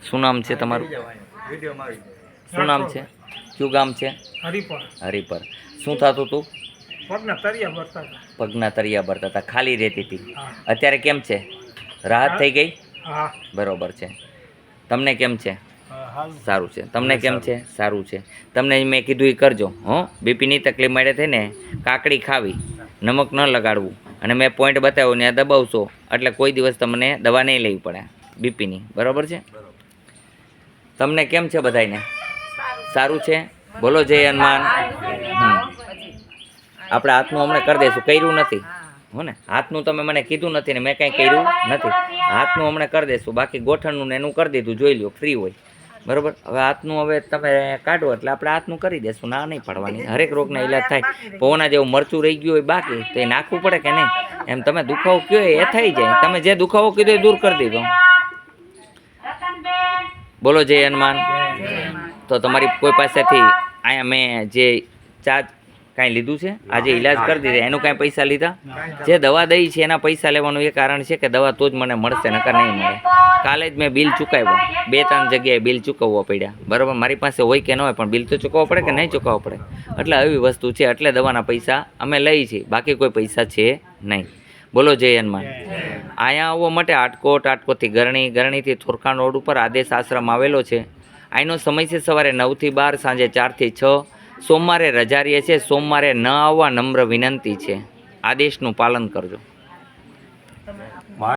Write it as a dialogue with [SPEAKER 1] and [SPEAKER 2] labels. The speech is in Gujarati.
[SPEAKER 1] શું નામ છે તમારું? શું નામ છે? કયું ગામ છે?
[SPEAKER 2] હરિપર.
[SPEAKER 1] હરિપર. શું થતું હતું?
[SPEAKER 2] પગના તરિયા ભરતા હતા.
[SPEAKER 1] પગના તરિયા ભરતા હતા, ખાલી રહેતી હતી.
[SPEAKER 2] હા.
[SPEAKER 1] અત્યારે કેમ છે? રાહત થઈ ગઈ?
[SPEAKER 2] હા.
[SPEAKER 1] બરોબર છે. તમને કેમ છે?
[SPEAKER 2] હાલ
[SPEAKER 1] સારું છે. તમને કેમ છે? સારું છે. તમને મેં કીધું એ કરજો. હો, બીપીની તકલીફ મળે થઈને કાકડી ખાવી, નમક ન લગાડવું, અને મેં પોઈન્ટ બતાવ્યો ને આ દબાવશો એટલે કોઈ દિવસ તમને દવા નહીં લેવી પડે બીપીની. બરાબર છે? તમને કેમ છે બધાયને? સારું છે? બોલો જય હનુમાન. આપણે હાથનું હમણાં કરી દઈશું. કર્યું નથી હો ને? હાથનું તમે મને કીધું નથી ને મેં કાંઈ કર્યું નથી. હાથનું હમણાં કરી દઈશું. બાકી ગોઠણનું ને એનું કરી દીધું, જોઈ લો, ફ્રી હોય. બરાબર. હવે હાથનું હવે તમે કાઢો એટલે આપણે હાથનું કરી દઈશું. ના નહીં પાડવાની. હરેક રોગના ઈલાજ થાય. પવના જેવું મરચું રહી ગયું હોય બાકી તો એ નાખવું પડે કે નહીં? એમ તમે દુખાવો કયો એ થઈ જાય. તમે જે દુખાવો કીધો એ દૂર કરી દીધો. બોલો જય હનુમાન. તો તમારી કોઈ પાસેથી અહીંયા મેં જે ચાર્જ કાંઈ લીધું છે, આજે ઈલાજ કરી દીધા, એનું કાંઈ પૈસા લીધા? જે દવા દઈ છે એના પૈસા લેવાનું એ કારણ છે કે દવા તો જ મને મળશે, નકર નહીં મળે. કાલે જ મેં બિલ ચૂકવ્યું, 2-3 જગ્યાએ બિલ ચૂકવવા પડ્યા. બરાબર. મારી પાસે હોય કે ન હોય પણ બિલ તો ચૂકવવો પડે કે નહીં ચૂકવવો પડે? એટલે આવી વસ્તુ છે, એટલે દવાના પૈસા અમે લઈએ છીએ, બાકી કોઈ પૈસા છે નહીં. બોલો જય હનુમાન. અહીંયા આવવા માટે આટકોટથી ગરણી, ગરણીથી થોરખાણ રોડ ઉપર આદેશ આશ્રમ આવેલો છે. અહીંનો સમય છે સવારે 9 થી 12, સાંજે 4 થી 6. સોમવારે રજા રહે છે. સોમવારે ન આવવા નમ્ર વિનંતી છે. આદેશનું પાલન કરજો.